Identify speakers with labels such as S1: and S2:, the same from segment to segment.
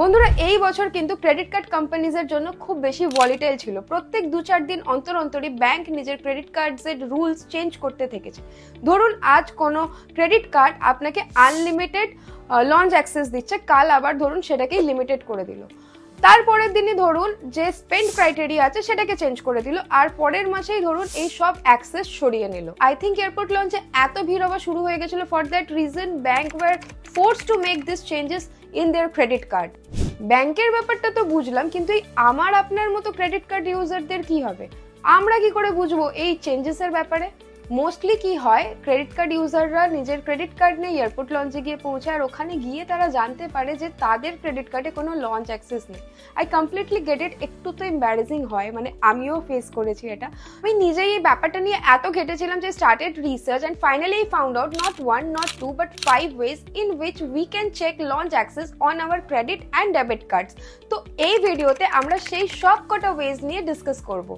S1: বন্ধুরা এই বছর কিন্তু ক্রেডিট কার্ড কোম্পানিজের জন্য খুব বেশি ভলিটাইল ছিল। প্রত্যেক 2-4 দিন অন্তর অন্তরই ব্যাংক নিজের ক্রেডিট কার্ডসের রুলস চেঞ্জ করতে থেকেছে। ধরুন আজ কোনো ক্রেডিট কার্ড আপনাকে আনলিমিটেড লঞ্চ অ্যাক্সেস দিচ্ছে, কাল আবার ধরুন সেটাকেই লিমিটেড করে দিল। তারপরের দিনই ধরুন যে স্পেন্ড ক্রাইটেরিয়া আছে সেটাকে চেঞ্জ করে দিল, আর পরের মাসেই ধরুন এই সব অ্যাক্সেস সরিয়ে নিল। আই থিঙ্ক এয়ারপোর্ট লঞ্চে এত ভিড় হওয়া শুরু হয়ে গেছিল, for that reason bank were forced to make this changes in their credit card. ব্যাংকের ব্যাপারটা তো বুঝলাম, কিন্তু এই আমার আপনার মতো ক্রেডিট কার্ড ইউজারদের কি হবে? আমরা কি করে বুঝবো এই চেঞ্জেসের ব্যাপারে? মোস্টলি কি হয়, ক্রেডিট কার্ড ইউজাররা নিজের ক্রেডিট কার্ড নিয়ে এয়ারপোর্ট লঞ্চে গিয়ে পৌঁছায়, আর ওখানে গিয়ে তারা জানতে পারে যে তাদের ক্রেডিট কার্ডে কোনো লঞ্চ অ্যাক্সেস নেই। I completely get it. একটু তো এম্বারেসিং হয়, মানে আমিও ফেস করেছি এটা। আমি নিজেই এই ব্যাপারটা নিয়ে এত ঘেটেছিলাম যে started research and finally I found out not 1 not 2 but 5 ways in which we can check launch access on our credit and debit cards। তো এই ভিডিওতে আমরা সেই সব কটা ওয়েজ নিয়ে ডিসকাস করব।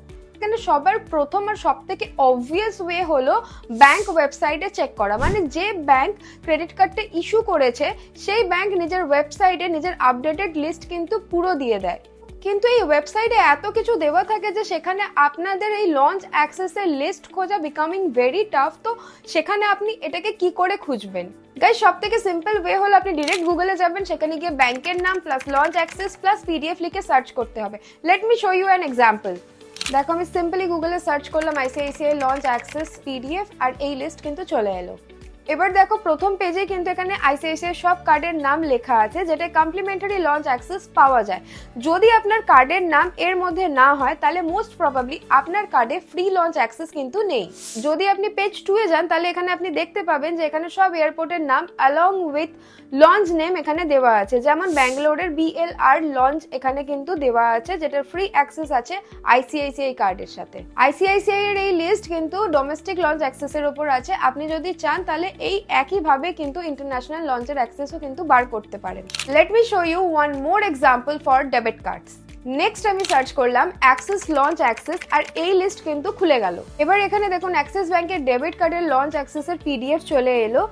S1: সবার প্রথম আর সব থেকে অবভিয়াস ওয়ে হলো ব্যাংক ওয়েবসাইটে চেক করা। মানে যে ব্যাংক ক্রেডিট কার্ডটা ইস্যু করেছে সেই ব্যাংক নিজের ওয়েবসাইটে নিজের আপডেটেড লিস্ট কিন্তু পুরো দিয়ে দেয়। কিন্তু এই ওয়েবসাইটে এত কিছু দেওয়া থাকে যে সেখানে আপনাদের এই লঞ্চ অ্যাক্সেসের লিস্ট খোঁজা বিকামিং ভেরি টাফ। তো সেখানে আপনি এটাকে কি করে খুঁজবেন? গাইস, সব থেকে সিম্পল ওয়ে হলো আপনি ডিরেক্ট গুগলে যাবেন, সেখানে গিয়ে ব্যাংকের নাম plus lounge access plus PDF লিখে সার্চ করতে হবে। Let me show you an example. দেখো আমি সিম্পলি গুগলে সার্চ করলাম আইসিআইসিআই লঞ্চ অ্যাক্সেস পিডিএফ, আর এই লিস্ট কিন্তু চলে এলো। এবার দেখো প্রথম পেজে কিন্তু এখানে আইসিআইসিআই সব কার্ডের নাম লেখা আছে, যেটা কমপ্লিমেন্টারি লঞ্চ অ্যাক্সেস পাওয়া যায়। যদি আপনার কার্ডের নাম এর মধ্যে না হয় তাহলে মোস্ট প্রবাবলি আপনার কার্ডে ফ্রি লঞ্চ অ্যাক্সেস কিন্তু নেই। যদি আপনি পেজ 2 এ যান তাহলে এখানে আপনি দেখতে পাবেন যে এখানে সব এয়ারপোর্টের নাম along with লঞ্চ নেম এখানে দেওয়া আছে। যেমন ব্যাঙ্গালোরের BLR লঞ্চ এখানে কিন্তু দেওয়া আছে, যেটার ফ্রি অ্যাক্সেস আছে আইসিআইসিআই কার্ডের সাথে। আইসিআইসিআই এর এই লিস্ট কিন্তু ডোমেস্টিক লঞ্চ অ্যাক্সেসের উপর আছে। আপনি যদি চান তাহলে এই একইভাবে কিন্তু ইন্টারন্যাশনাল লঞ্চের অ্যাক্সেসও কিন্তু বার করতে পারেন। Let me show you one more example for debit cards. Next আমি সার্চ করলাম অ্যাক্সেস লঞ্চ অ্যাক্সেস, আর এই লিস্ট কিন্তু খুলে গেল। এবার এখানে দেখুন অ্যাক্সিস ব্যাংকের ডেবিট কার্ডের লঞ্চ অ্যাক্সেসের পিডিএফ চলে এলো।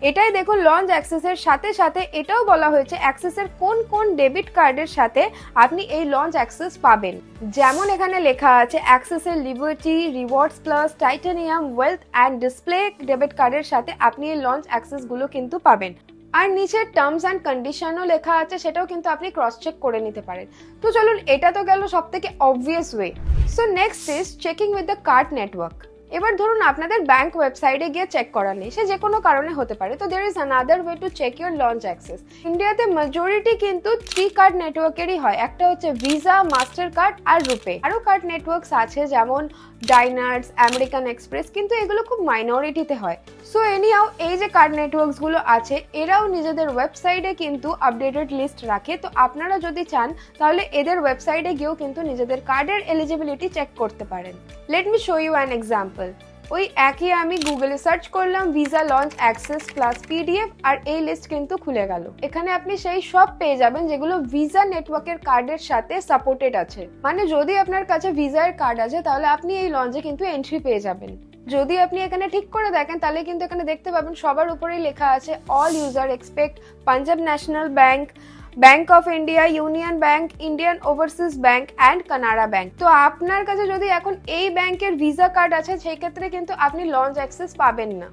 S1: এটাই দেখুন লঞ্চ অ্যাক্সেসের সাথে সাথে এটাও বলা হয়েছে অ্যাক্সেসের কোন কোন ডেবিট কার্ডের সাথে আপনি এই লঞ্চ অ্যাক্সেস পাবেন। যেমন এখানে লেখা আছে অ্যাক্সেসের liberty, rewards plus, titanium, wealth and display debit কার্ডের সাথে আপনি এই লঞ্চ অ্যাক্সেসগুলো কিন্তু পাবেন। আর নিচে টার্মস অ্যান্ড কন্ডিশনও লেখা আছে, সেটাও কিন্তু আপনি ক্রস চেক করে নিতে পারেন। তো চলুন, এটা তো গেল সব থেকে obvious way. So next is checking with the card network. এবার ধরুন আপনাদের ব্যাংক ওয়েবসাইটে গিয়ে চেক করার নেই, সে যে কোনো কারণে হতে পারে। তো there is another way to check your lounge access. ইন্ডিয়াতে মেজরিটি কিন্তু 3 কার্ড নেটওয়ার্কেরই হয়। একটা হচ্ছে ভিসা, মাস্টার কার্ড আর রুপে। আরও কার্ড নেটওয়ার্কস আছে যেমন ডাইনার্স, আমেরিকান এক্সপ্রেস, কিন্তু এগুলো খুব মাইনরিটিতে হয়। সো এনিহাউ এই যে কার্ড নেটওয়ার্কসগুলো আছে এরাও নিজেদের ওয়েবসাইটে কিন্তু আপডেটেড লিস্ট রাখে। তো আপনারা যদি চান তাহলে এদের ওয়েবসাইটে গিয়েও কিন্তু নিজেদের কার্ডের এলিজিবিলিটি চেক করতে পারেন। Let me show you an example. ওই একই আমি গুগলে সার্চ করলাম visa launch access plus PDF, আর এই লিস্ট কিন্তু খুলে গেল। এখানে আপনি সেই সব পেয়ে যাবেন যেগুলো ভিসা নেটওয়ার্কের কার্ডের সাথে সাপোর্টেড আছে। মানে যদি আপনার কাছে ভিসার কার্ড আছে তাহলে আপনি এই লঞ্চে কিন্তু এন্ট্রি পেয়ে যাবেন। যদি আপনি এখানে ঠিক করে দেখেন তাহলে কিন্তু এখানে দেখতে পাবেন সবার উপরেই লেখা আছে all user expect Punjab National Bank, Bank of India, Union Bank, Indian Overseas Bank and Canara Bank. তো আপনার কাছে যদি এখন এই ব্যাংকের ভিসা কার্ড আছে সেই ক্ষেত্রে কিন্তু আপনি লঞ্চ অ্যাক্সেস পাবেন না।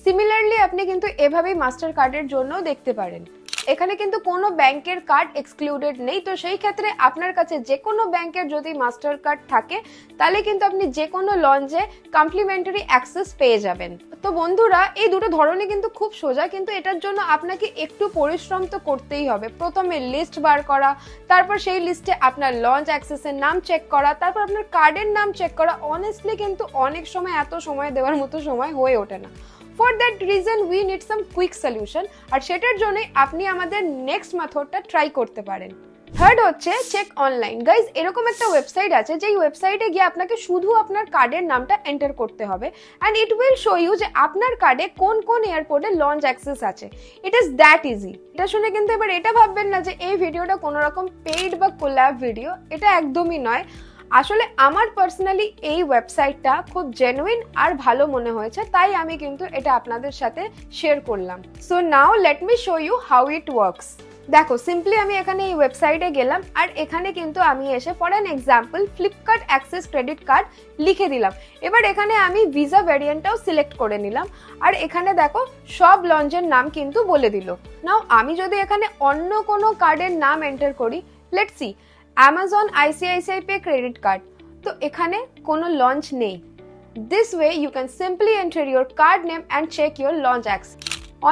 S1: সিমিলারলি আপনি কিন্তু এভাবেই মাস্টার কার্ডের জন্য দেখতে পারেন। এখানে কিন্তু কোনো ব্যাংকের কার্ড এক্সক্লুডেড নেই। তো সেই ক্ষেত্রে আপনার কাছে যে কোনো ব্যাংকের যদি মাস্টার কার্ড থাকে তাহলে কিন্তু আপনি যে কোনো লঞ্চে কমপ্লিমেন্টারি অ্যাক্সেস পেয়ে যাবেন। তো বন্ধুরা এই দুটো ধরনই কিন্তু খুব সোজা, কিন্তু এটার জন্য আপনাকে একটু পরিশ্রম তো করতেই হবে। প্রথমে লিস্ট বার করা, তারপর সেই লিস্টে আপনার লঞ্চ অ্যাক্সেসের নাম চেক করা, তারপর আপনার কার্ডের নাম চেক করা। অনেস্টলি কিন্তু অনেক সময় এত সময় দেওয়ার মতো সময় হয়ে ওঠে না। For that reason we need some quick solution, আর সেটার জন্য আপনি আমাদের নেক্সট মেথডটা ট্রাই করতে পারেন। থার্ড হচ্ছে চেক অনলাইন। গাইজ, এরকম একটা ওয়েবসাইট আছে যেই ওয়েবসাইটে গিয়ে আপনাকে শুধু আপনার কার্ডের নামটা এন্টার করতে হবে, and it will show you যে আপনার কার্ডে কোন কোন এয়ারপোর্টে লঞ্চ অ্যাক্সেস আছে। It is that easy. এটা শুনে কিন্তু এবার এটা ভাববেন না যে এই ভিডিওটা কোনো রকম পেইড বা কোল্যাব ভিডিও, এটা একদমই নয়। আসলে আমার পার্সোনালি এই ওয়েবসাইটটা খুব জেনুইন আর ভালো মনে হয়েছে, তাই আমি কিন্তু এটা আপনাদের সাথে শেয়ার করলাম। So now let me show you how it works. দেখো সিম্পলি আমি এখানে এই ওয়েবসাইটে গেলাম আর এখানে কিন্তু আমি এসে for an example Flipkart access credit card লিখে দিলাম। এবার এখানে আমি ভিসা ভ্যারিয়েন্টটাও সিলেক্ট করে নিলাম আর এখানে দেখো সব লঞ্চের নাম কিন্তু বলে দিল। নাও আমি যদি এখানে অন্য কোনো কার্ডের নাম এন্টার করি, let's see Amazon ICICI pay credit card, তো এখানে কোনো লঞ্চ নেই। This way you can simply enter your card name and check your lounge access.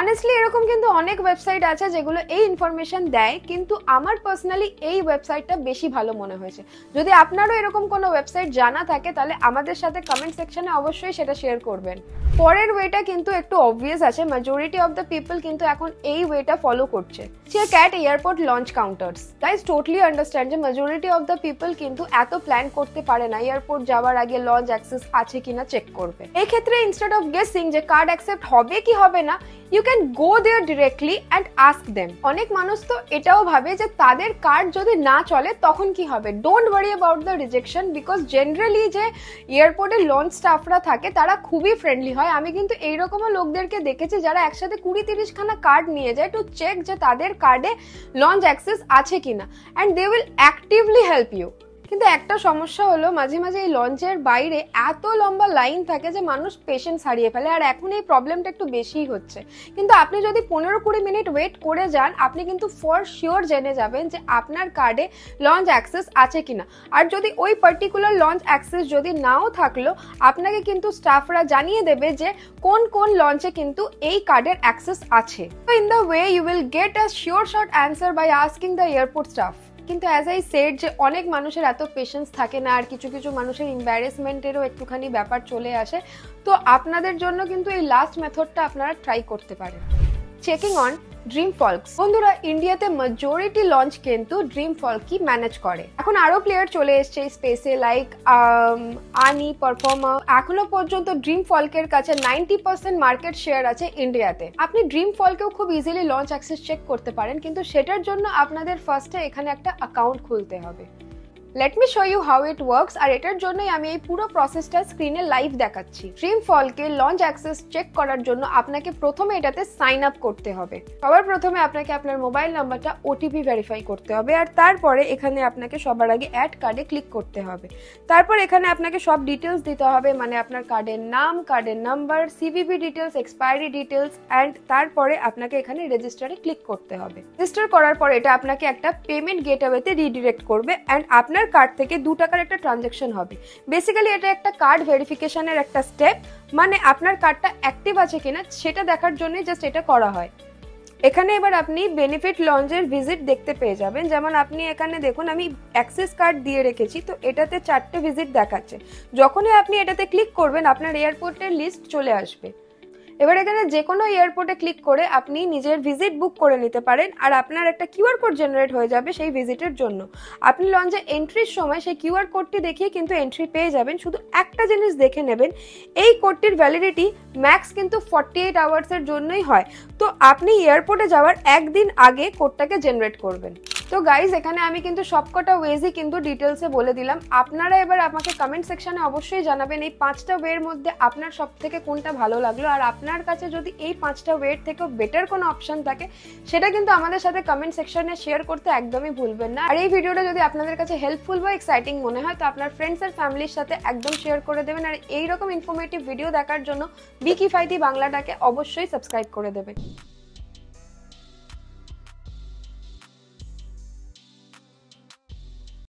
S1: Honestly এরকম কিন্তু অনেক ওয়েবসাইট আছে যেগুলো এই ইনফরমেশন দেয়, কিন্তু আমার পার্সোনালি এই ওয়েবসাইটটা বেশি ভালো মনে হয়েছে। যদি আপনারও এরকম কোনো ওয়েবসাইট জানা থাকে তাহলে আমাদের সাথে কমেন্ট সেকশনে অবশ্যই সেটা শেয়ার করবেন। পরের ওয়েটা কিন্তু একটু অবভিয়াস আছে, মেজরিটি অফ দ্য পিপল কিন্তু এখন এই ওয়েটা ফলো করছে। Check at airport lounge counters. Guys totally understand যে মেজরিটি অফ দ্য পিপল কিন্তু এত প্ল্যান করতে পারে না এয়ারপোর্ট যাওয়ার আগে লঞ্চ অ্যাক্সেস আছে কিনা চেক করবে। এই ক্ষেত্রে ইনস্টেড অফ গেসিং যে কার্ড অ্যাকসেপ্ট হবে কি হবে না, you can go there directly and ask them. অনেক মানুষ তো এটাও ভাবে যে তাদের কার্ড যদি না চলে তখন কি হবে। Don't worry about the rejection, because generally যে এয়ারপোর্টে লঞ্চ স্টাফরা থাকে তারা খুবই ফ্রেন্ডলি হয়। আমি কিন্তু এইরকমও লোকদেরকে দেখেছি যারা একসাথে 20-30 খানা কার্ড নিয়ে যায় টু চেক যে তাদের কার্ডে লঞ্চ অ্যাক্সেস আছে কিনা, and they will actively help you. কিন্তু একটা সমস্যা হলো মাঝে মাঝে এই লঞ্চের বাইরে এত লম্বা লাইন থাকে যে মানুষ পেশেন্স হারিয়ে ফেলে, আর এখন এই প্রবলেমটা একটু বেশিই হচ্ছে। কিন্তু আপনি যদি 15-20 মিনিট ওয়েট করে যান, আপনি কিন্তু ফর শিওর জেনে যাবেন যে আপনার কার্ডে লঞ্চ অ্যাক্সেস আছে কিনা। আর যদি ওই পার্টিকুলার লঞ্চ অ্যাক্সেস যদি নাও থাকলো, আপনাকে কিন্তু স্টাফরা জানিয়ে দেবে যে কোন কোন লঞ্চে কিন্তু এই কার্ডের অ্যাক্সেস আছে। In the way you will get a sure shot answer by asking the airport staff. কিন্তু অ্যাজ আই সেড যে অনেক মানুষের এত পেশেন্স থাকে না, আর কিছু কিছু মানুষের এম্বারেসমেন্টেরও একটুখানি ব্যাপার চলে আসে, তো আপনাদের জন্য কিন্তু এই লাস্ট মেথডটা আপনারা ট্রাই করতে পারেন। Checking on Dream Folks. বন্ধুরা ইন্ডিয়াতে মেজরিটি লঞ্চ কিন্তু ড্রিম ফলকই ম্যানেজ করে। এখন আরো প্লেয়ার চলে এসছে এই স্পেসে, লাইক আনি, পারফর্মার। এখনো পর্যন্ত ড্রিম ফলকের কাছে 90% মার্কেট শেয়ার আছে ইন্ডিয়াতে। আপনি ড্রিম ফলকেও খুব ইজিলি লঞ্চ অ্যাক্সেস চেক করতে পারেন, কিন্তু সেটার জন্য আপনাদের ফার্স্টে এখানে একটা অ্যাকাউন্ট খুলতে হবে। Let me show you how it works, আর এটার জন্যই আমি এই পুরো প্রসেসটা স্ক্রিনে লাইভ দেখাচ্ছি। ড্রিম ফলকে লঞ্চ অ্যাক্সেস চেক করার জন্য আপনাকে প্রথমে এটাতে সাইন আপ করতে হবে। সবার প্রথমে আপনাকে আপনার মোবাইল নাম্বারটা ওটিপি ভেরিফাই করতে হবে, আর তারপরে এখানে আপনাকে সবার আগে অ্যাড কার্ডে ক্লিক করতে হবে। তারপর এখানে আপনাকে সব ডিটেলস দিতে হবে, মানে আপনার কার্ডের নাম, কার্ডের number, CVV details, expiry details, and তারপরে আপনাকে এখানে রেজিস্টারে ক্লিক করতে হবে। রেজিস্টার করার পর এটা আপনাকে একটা পেমেন্ট গেটওয়েতে রিডিরেক্ট করবে, অ্যান্ড আপনার কার্ড থেকে 2 টাকার একটা ট্রানজাকশন হবে। বেসিক্যালি এটা একটা কার্ড ভেরিফিকেশনের একটা স্টেপ, মানে আপনার কার্ডটা অ্যাক্টিভ আছে কিনা সেটা দেখার জন্য জাস্ট এটা করা হয়। এখানে এবার আপনি বেনিফিট লঞ্চের ভিজিট দেখতে পেয়ে যাবেন। যেমন আপনি এখানে দেখুন আমি অ্যাক্সেস কার্ড দিয়ে রেখেছি, তো এটাতে 4টে ভিজিট দেখাচ্ছে। যখনই আপনি এটাতে ক্লিক করবেন আপনার এয়ারপোর্টের লিস্ট চলে আসবে। এবার এখানে যে কোনো এয়ারপোর্টে ক্লিক করে আপনি নিজের ভিজিট বুক করে নিতে পারেন, আর আপনার একটা কিউআর কোড জেনারেট হয়ে যাবে সেই ভিজিটের জন্য। আপনি লঞ্চে এন্ট্রির সময় সেই কিউআর কোডটি দেখিয়ে কিন্তু এন্ট্রি পেয়ে যাবেন। শুধু একটা জিনিস দেখে নেবেন, এই কোডটির ভ্যালিডিটি ম্যাক্স কিন্তু 48 আওয়ার্সের জন্যই হয়, তো আপনি এয়ারপোর্টে যাওয়ার একদিন আগে কোডটাকে জেনারেট করবেন। তো গাইজ এখানে আমি কিন্তু সবকটা ওয়েজই কিন্তু ডিটেলসে বলে দিলাম। আপনারা এবার আমাকে কমেন্ট সেকশনে অবশ্যই জানাবেন এই 5টা ওয়ের মধ্যে আপনার সব থেকে কোনটা ভালো লাগলো, আর আপনার কাছে যদি এই 5টা ওয়ের থেকেও বেটার কোনো অপশন থাকে সেটা কিন্তু আমাদের সাথে কমেন্ট সেকশনে শেয়ার করতে একদমই ভুলবেন না। আর এই ভিডিওটা যদি আপনাদের কাছে হেল্পফুল বা এক্সাইটিং মনে হয় তো আপনার ফ্রেন্ডস আর ফ্যামিলির সাথে একদম শেয়ার করে দেবেন, আর এইরকম ইনফরমেটিভ ভিডিও দেখার জন্য বিকিফায়াতি বাংলাটাকে অবশ্যই সাবস্ক্রাইব করে দেবেন।